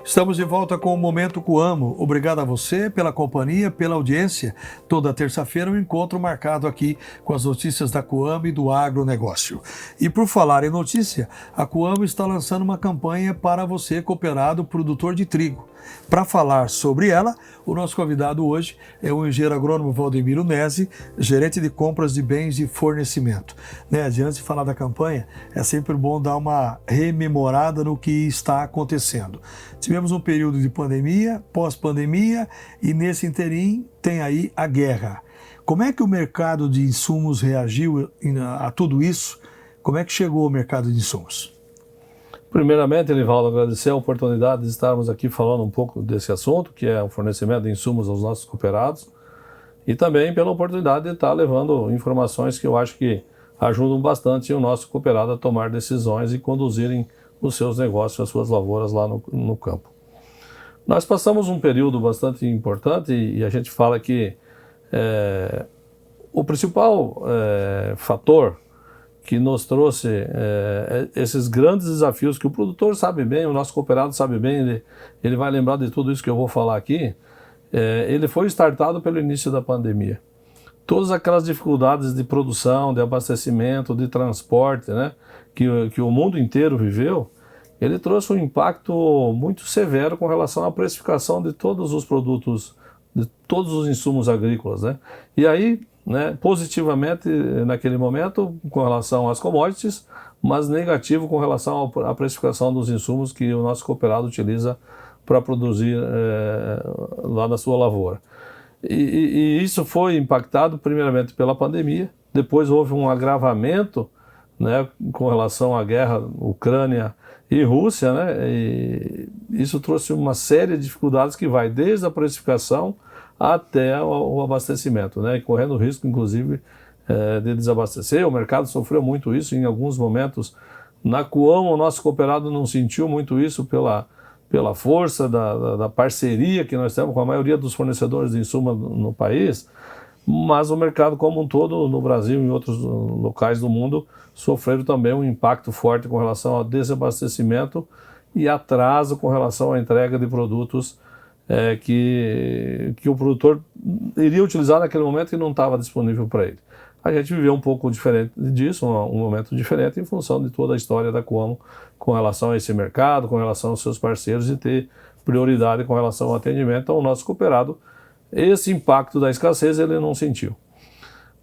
Estamos de volta com o Momento Coamo. Obrigado a você pela companhia, pela audiência. Toda terça-feira um encontro marcado aqui com as notícias da Coamo e do agronegócio. E por falar em notícia, a Coamo está lançando uma campanha para você, cooperado produtor de trigo. Para falar sobre ela, o nosso convidado hoje é o engenheiro agrônomo Valdemiro Nesi, gerente de compras de bens de fornecimento. Antes de falar da campanha, é sempre bom dar uma rememorada no que está acontecendo. Tivemos um período de pandemia, pós-pandemia, e nesse interim tem aí a guerra. Como é que o mercado de insumos reagiu a tudo isso? Como é que chegou o mercado de insumos? Primeiramente, Elivaldo, agradecer a oportunidade de estarmos aqui falando um pouco desse assunto, que é o fornecimento de insumos aos nossos cooperados, e também pela oportunidade de estar levando informações que eu acho que ajudam bastante o nosso cooperado a tomar decisões e conduzirem os seus negócios, as suas lavouras lá no campo. Nós passamos um período bastante importante e a gente fala que o principal fator que nos trouxe esses grandes desafios que o produtor sabe bem, o nosso cooperado sabe bem, ele vai lembrar de tudo isso que eu vou falar aqui, ele foi startado pelo início da pandemia. Todas aquelas dificuldades de produção, de abastecimento, de transporte, né, que o mundo inteiro viveu, ele trouxe um impacto muito severo com relação à precificação de todos os produtos, de todos os insumos agrícolas, né? E aí, positivamente naquele momento com relação às commodities, mas negativo com relação à precificação dos insumos que o nosso cooperado utiliza para produzir lá na sua lavoura. E isso foi impactado primeiramente pela pandemia, depois houve um agravamento, com relação à guerra Ucrânia e Rússia, e isso trouxe uma série de dificuldades que vai desde a precificação até o abastecimento, correndo risco, inclusive, de desabastecer. O mercado sofreu muito isso em alguns momentos. Na Coamo, o nosso cooperado não sentiu muito isso pela força da parceria que nós temos com a maioria dos fornecedores de insumos no país, mas o mercado como um todo, no Brasil e em outros locais do mundo, sofreram também um impacto forte com relação ao desabastecimento e atraso com relação à entrega de produtos que o produtor iria utilizar naquele momento e não estava disponível para ele. A gente viveu um pouco diferente disso, um momento diferente em função de toda a história da Coamo com relação a esse mercado, com relação aos seus parceiros e ter prioridade com relação ao atendimento ao nosso cooperado. Esse impacto da escassez ele não sentiu.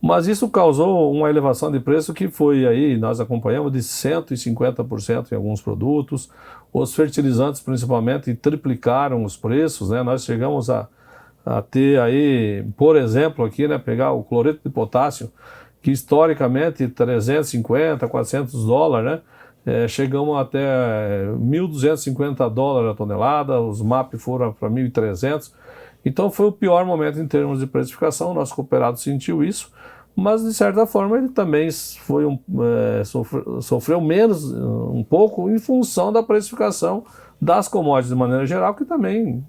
Mas isso causou uma elevação de preço que foi aí, nós acompanhamos, de 150% em alguns produtos. Os fertilizantes, principalmente, triplicaram os preços, Nós chegamos a ter aí, por exemplo, aqui, pegar o cloreto de potássio, que historicamente 350, 400 dólares, chegamos até 1.250 dólares a tonelada, os MAP foram para 1.300. Então foi o pior momento em termos de precificação, o nosso cooperado sentiu isso, mas de certa forma ele também sofreu menos um pouco em função da precificação das commodities de maneira geral, que também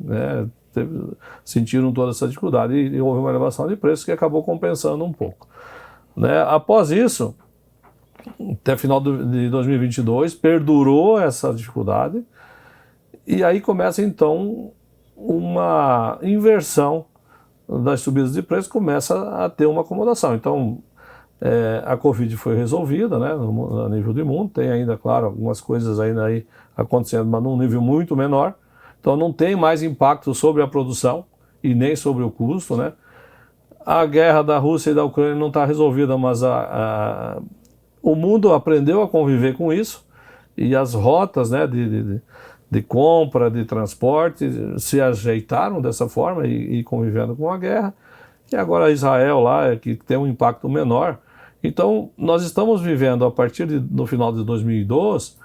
sentiram toda essa dificuldade e houve uma elevação de preço que acabou compensando um pouco. Após isso, até final de 2022, perdurou essa dificuldade e aí começa então uma inversão das subidas de preço, começa a ter uma acomodação. Então, a Covid foi resolvida, a nível do mundo, tem ainda, claro, algumas coisas ainda aí acontecendo, mas num nível muito menor. Então, não tem mais impacto sobre a produção e nem sobre o custo, A guerra da Rússia e da Ucrânia não está resolvida, mas o mundo aprendeu a conviver com isso e as rotas, de compra, de transporte, se ajeitaram dessa forma e convivendo com a guerra. E agora Israel lá, que tem um impacto menor. Então, nós estamos vivendo, a partir do final de 2002,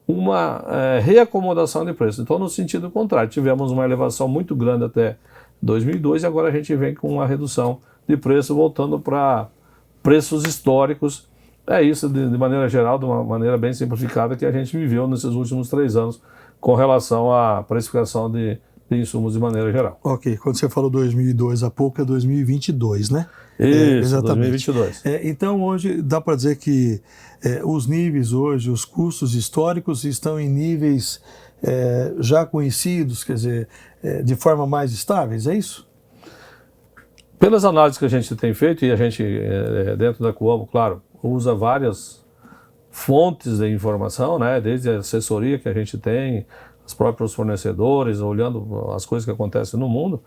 uma reacomodação de preço. Então, no sentido contrário, tivemos uma elevação muito grande até 2002 e agora a gente vem com uma redução de preço, voltando para preços históricos. É isso, de maneira geral, de uma maneira bem simplificada, que a gente viveu nesses últimos 3 anos com relação à precificação de insumos de maneira geral. Ok, quando você falou 2002 há pouco, é 2022, né? Isso, exatamente. 2022. Então, hoje, dá para dizer que os níveis hoje, os custos históricos estão em níveis já conhecidos, quer dizer, de forma mais estáveis, é isso? Pelas análises que a gente tem feito, e a gente, dentro da Coamo, claro, usa várias fontes de informação, né, desde a assessoria que a gente tem, os próprios fornecedores, olhando as coisas que acontecem no mundo,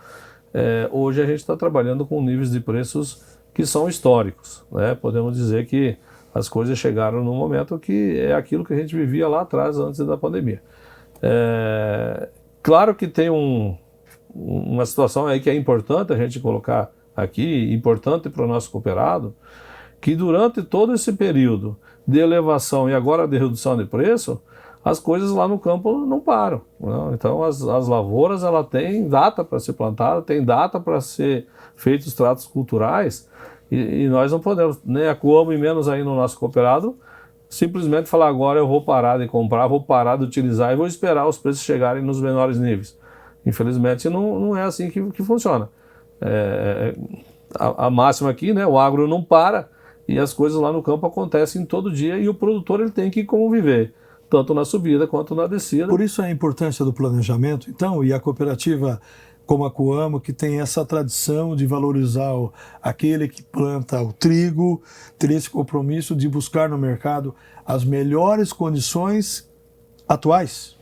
hoje a gente está trabalhando com níveis de preços que são históricos, né? Podemos dizer que as coisas chegaram num momento que é aquilo que a gente vivia lá atrás, antes da pandemia. Claro que tem uma situação aí que é importante a gente colocar aqui, importante para o nosso cooperado, que durante todo esse período de elevação e agora de redução de preço, as coisas lá no campo não param, né? Então as lavouras, ela tem data para ser plantada, tem data para ser feitos os tratos culturais, e nós não podemos, nem a Coamo e menos aí no nosso cooperado, simplesmente falar agora eu vou parar de comprar, vou parar de utilizar e vou esperar os preços chegarem nos menores níveis. Infelizmente não é assim que funciona. A máxima aqui, né, o agro não para e as coisas lá no campo acontecem todo dia e o produtor ele tem que conviver, tanto na subida quanto na descida. Por isso a importância do planejamento, então, e a cooperativa como a Coamo, que tem essa tradição de valorizar aquele que planta o trigo, ter esse compromisso de buscar no mercado as melhores condições atuais.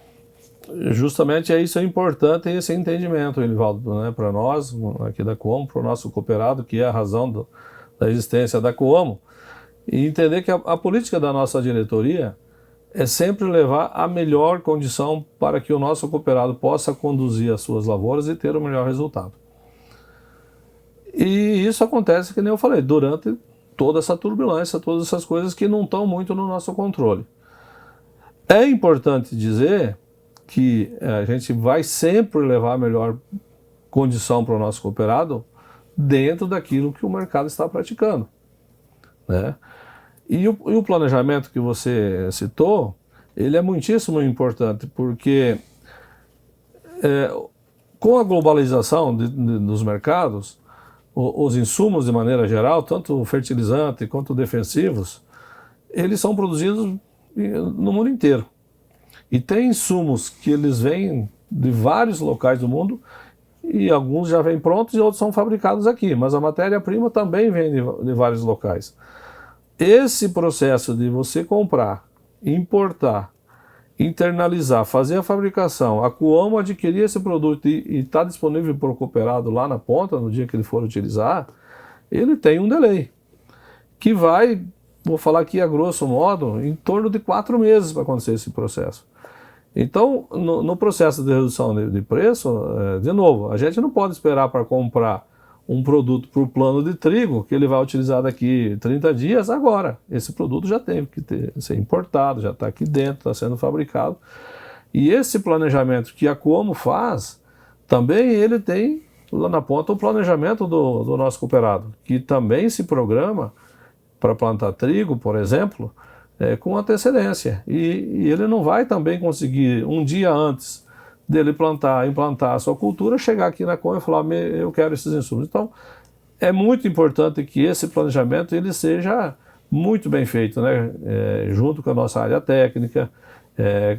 Justamente isso é importante, esse entendimento, Elivaldo, né, para nós, aqui da Coamo, para o nosso cooperado, que é a razão da existência da Coamo, e entender que a política da nossa diretoria é sempre levar a melhor condição para que o nosso cooperado possa conduzir as suas lavouras e ter o melhor resultado. E isso acontece, que nem eu falei, durante toda essa turbulência, todas essas coisas que não estão muito no nosso controle. É importante dizer que a gente vai sempre levar a melhor condição para o nosso cooperado dentro daquilo que o mercado está praticando, né? E o planejamento que você citou, ele é muitíssimo importante, porque com a globalização dos mercados, os insumos de maneira geral, tanto fertilizante quanto defensivos, eles são produzidos no mundo inteiro. E tem insumos que eles vêm de vários locais do mundo, e alguns já vêm prontos e outros são fabricados aqui, mas a matéria-prima também vem de vários locais. Esse processo de você comprar, importar, internalizar, fazer a fabricação, a Coamo adquirir esse produto e está disponível para o cooperado lá na ponta, no dia que ele for utilizar, ele tem um delay, que vai, vou falar aqui a grosso modo, em torno de 4 meses para acontecer esse processo. Então, no processo de redução de preço, de novo, a gente não pode esperar para comprar um produto para o plano de trigo, que ele vai utilizar daqui 30 dias, agora. Esse produto já tem que ser importado, já está aqui dentro, está sendo fabricado. E esse planejamento que a Coamo faz, também ele tem lá na ponta o planejamento do nosso cooperado, que também se programa para plantar trigo, por exemplo, com antecedência. E ele não vai também conseguir, um dia antes dele implantar a sua cultura, chegar aqui na Coamo e falar, eu quero esses insumos. Então, é muito importante que esse planejamento ele seja muito bem feito, né? Junto com a nossa área técnica,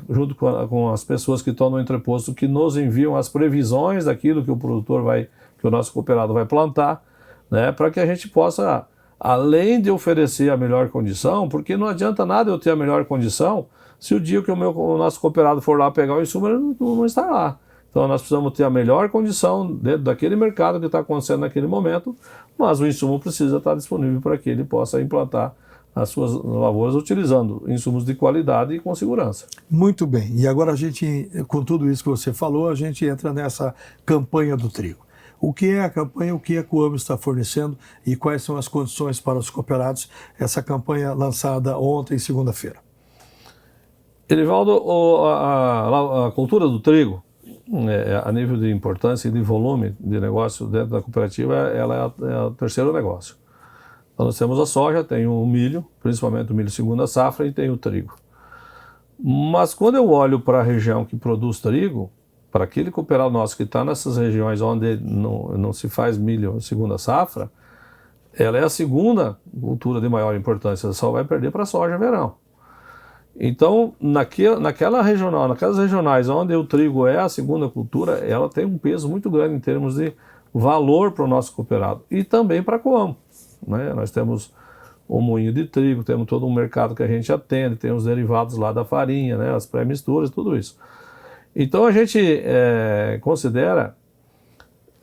junto com as pessoas que estão no entreposto, que nos enviam as previsões daquilo que o produtor que o nosso cooperado vai plantar, né? Para que a gente possa, além de oferecer a melhor condição, porque não adianta nada eu ter a melhor condição se o dia que o nosso cooperado for lá pegar o insumo, ele não está lá. Então nós precisamos ter a melhor condição dentro daquele mercado que está acontecendo naquele momento, mas o insumo precisa estar disponível para que ele possa implantar as suas lavouras utilizando insumos de qualidade e com segurança. Muito bem. E agora a gente, com tudo isso que você falou, a gente entra nessa campanha do trigo. O que é a campanha, o que a Coamo está fornecendo e quais são as condições para os cooperados? Essa campanha lançada ontem, segunda-feira. Elivaldo, a cultura do trigo, a nível de importância e de volume de negócio dentro da cooperativa, ela é o terceiro negócio. Então nós temos a soja, tem o milho, principalmente o milho segunda safra, e tem o trigo. Mas quando eu olho para a região que produz trigo, para aquele cooperado nosso que está nessas regiões onde não se faz milho segunda safra, ela é a segunda cultura de maior importância, só vai perder para a soja verão. Então, naquelas regionais onde o trigo é a segunda cultura, ela tem um peso muito grande em termos de valor para o nosso cooperado e também para a Coamo, né? Nós temos o moinho de trigo, temos todo um mercado que a gente atende, tem os derivados lá da farinha, né? As pré-misturas, tudo isso. Então, a gente considera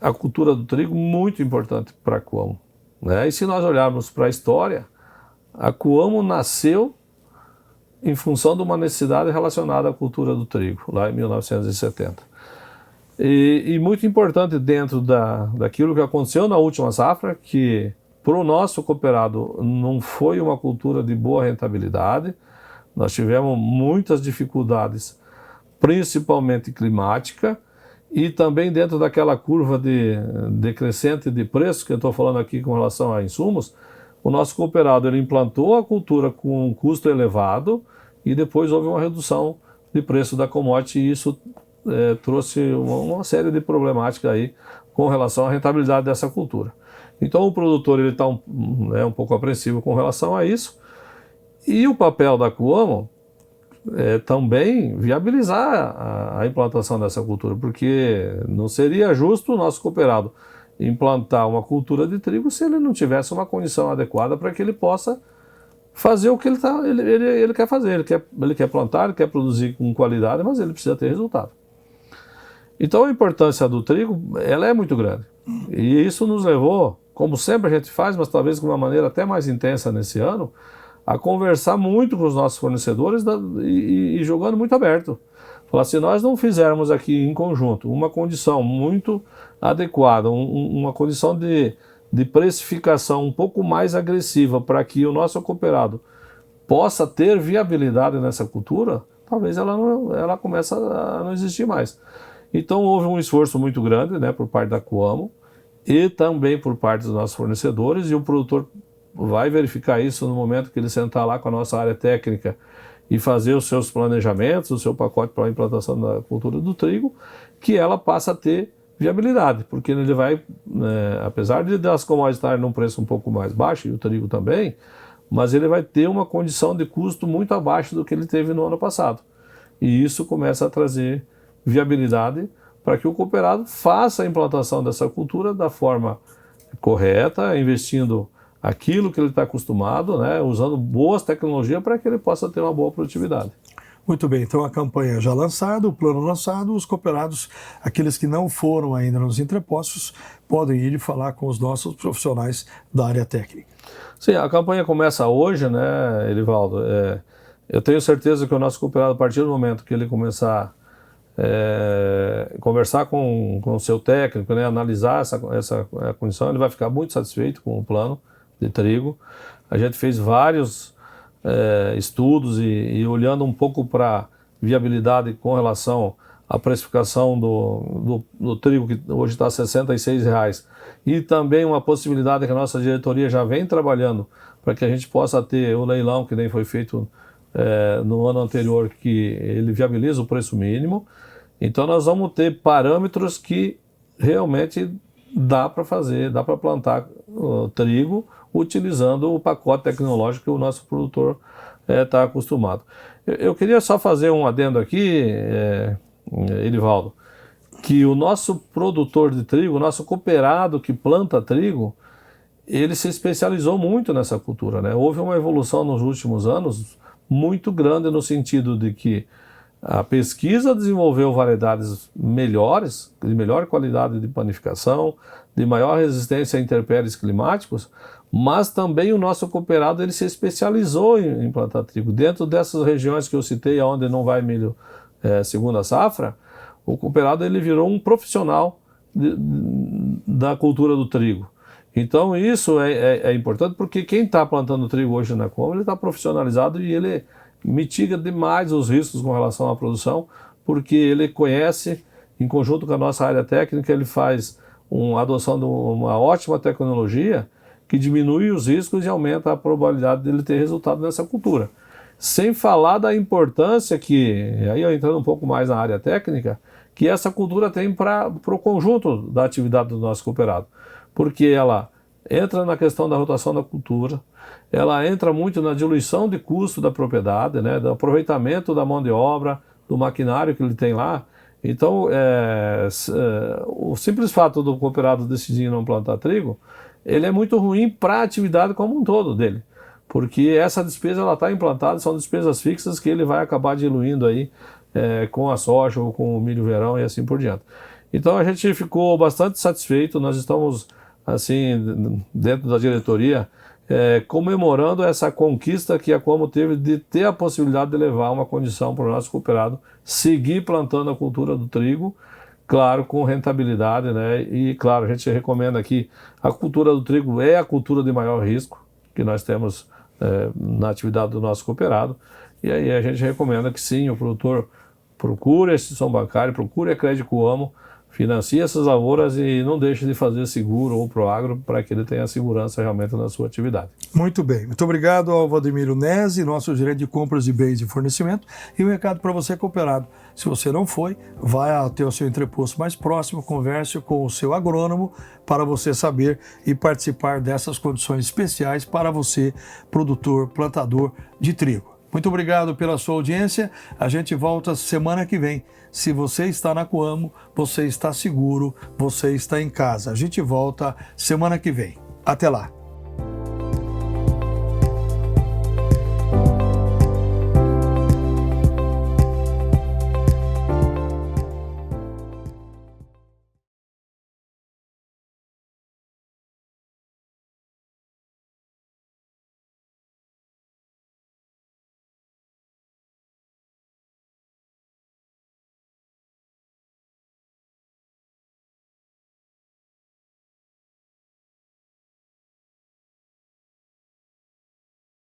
a cultura do trigo muito importante para a Coamo, né? E se nós olharmos para a história, a Coamo nasceu em função de uma necessidade relacionada à cultura do trigo, lá em 1970. E muito importante dentro daquilo que aconteceu na última safra, que para o nosso cooperado não foi uma cultura de boa rentabilidade, nós tivemos muitas dificuldades, principalmente climática, e também dentro daquela curva de decrescente de preços que eu estou falando aqui com relação a insumos, o nosso cooperado ele implantou a cultura com um custo elevado e depois houve uma redução de preço da commodity e isso trouxe uma série de problemáticas aí com relação à rentabilidade dessa cultura. Então o produtor ele está um pouco apreensivo com relação a isso e o papel da Coamo também viabilizar a implantação dessa cultura, porque não seria justo o nosso cooperado implantar uma cultura de trigo se ele não tivesse uma condição adequada para que ele possa fazer o que ele quer fazer. Ele quer plantar, ele quer produzir com qualidade, mas ele precisa ter resultado. Então a importância do trigo ela é muito grande. E isso nos levou, como sempre a gente faz, mas talvez de uma maneira até mais intensa nesse ano, a conversar muito com os nossos fornecedores e jogando muito aberto. Falar, se nós não fizermos aqui em conjunto uma condição muito adequada, uma condição de precificação um pouco mais agressiva para que o nosso cooperado possa ter viabilidade nessa cultura, talvez ela comece a não existir mais. Então houve um esforço muito grande, né, por parte da Coamo e também por parte dos nossos fornecedores, e o produtor vai verificar isso no momento que ele sentar lá com a nossa área técnica e fazer os seus planejamentos, o seu pacote para a implantação da cultura do trigo, que ela passa a ter viabilidade, porque ele vai, apesar de das commodities estarem num preço um pouco mais baixo, e o trigo também, mas ele vai ter uma condição de custo muito abaixo do que ele teve no ano passado. E isso começa a trazer viabilidade para que o cooperado faça a implantação dessa cultura da forma correta, investindo aquilo que ele está acostumado, né, usando boas tecnologias para que ele possa ter uma boa produtividade. Muito bem, então a campanha já lançada, o plano lançado, os cooperados, aqueles que não foram ainda nos entrepostos, podem ir e falar com os nossos profissionais da área técnica. Sim, a campanha começa hoje, né, Elivaldo? Eu tenho certeza que o nosso cooperado, a partir do momento que ele começar a conversar com o seu técnico, né, analisar essa condição, ele vai ficar muito satisfeito com o plano de trigo. A gente fez vários estudos e olhando um pouco para viabilidade com relação à precificação do trigo, que hoje está R$ 66, e também uma possibilidade que a nossa diretoria já vem trabalhando para que a gente possa ter o leilão que nem foi feito no ano anterior, que ele viabiliza o preço mínimo. Então nós vamos ter parâmetros que realmente dá para fazer, dá para plantar trigo utilizando o pacote tecnológico que o nosso produtor está acostumado. Eu queria só fazer um adendo aqui, Elivaldo, que o nosso produtor de trigo, o nosso cooperado que planta trigo, ele se especializou muito nessa cultura, né? Houve uma evolução nos últimos anos muito grande no sentido de que a pesquisa desenvolveu variedades melhores, de melhor qualidade de panificação, de maior resistência a intempéries climáticos, mas também o nosso cooperado ele se especializou em plantar trigo. Dentro dessas regiões que eu citei, onde não vai milho segunda safra, o cooperado ele virou um profissional da cultura do trigo. Então isso é importante, porque quem está plantando trigo hoje na Coamo, ele está profissionalizado e ele mitiga demais os riscos com relação à produção, porque ele conhece, em conjunto com a nossa área técnica, ele faz uma adoção de uma ótima tecnologia que diminui os riscos e aumenta a probabilidade dele ter resultado nessa cultura. Sem falar da importância que, aí entrando um pouco mais na área técnica, que essa cultura tem para o conjunto da atividade do nosso cooperado, porque ela entra na questão da rotação da cultura, ela entra muito na diluição de custo da propriedade, né, do aproveitamento da mão de obra, do maquinário que ele tem lá. Então, o simples fato do cooperado decidir não plantar trigo, ele é muito ruim para a atividade como um todo dele, porque essa despesa ela está implantada, são despesas fixas que ele vai acabar diluindo aí com a soja ou com o milho verão e assim por diante. Então a gente ficou bastante satisfeito, nós estamos assim dentro da diretoria comemorando essa conquista que a Coamo teve de ter a possibilidade de levar uma condição para o nosso cooperado seguir plantando a cultura do trigo, claro, com rentabilidade, né? E claro, a gente recomenda aqui, a cultura do trigo é a cultura de maior risco que nós temos na atividade do nosso cooperado, e aí a gente recomenda que sim, o produtor procure a instituição bancária, procure a Crédito Coamo, financie essas lavouras e não deixe de fazer seguro ou Proagro para que ele tenha segurança realmente na sua atividade. Muito bem. Muito obrigado ao Valdemiro Nesi, nosso gerente de compras de bens de fornecimento. E um recado para você, cooperado. Se você não foi, vai até o seu entreposto mais próximo, converse com o seu agrônomo para você saber e participar dessas condições especiais para você, produtor, plantador de trigo. Muito obrigado pela sua audiência. A gente volta semana que vem. Se você está na Coamo, você está seguro, você está em casa. A gente volta semana que vem. Até lá.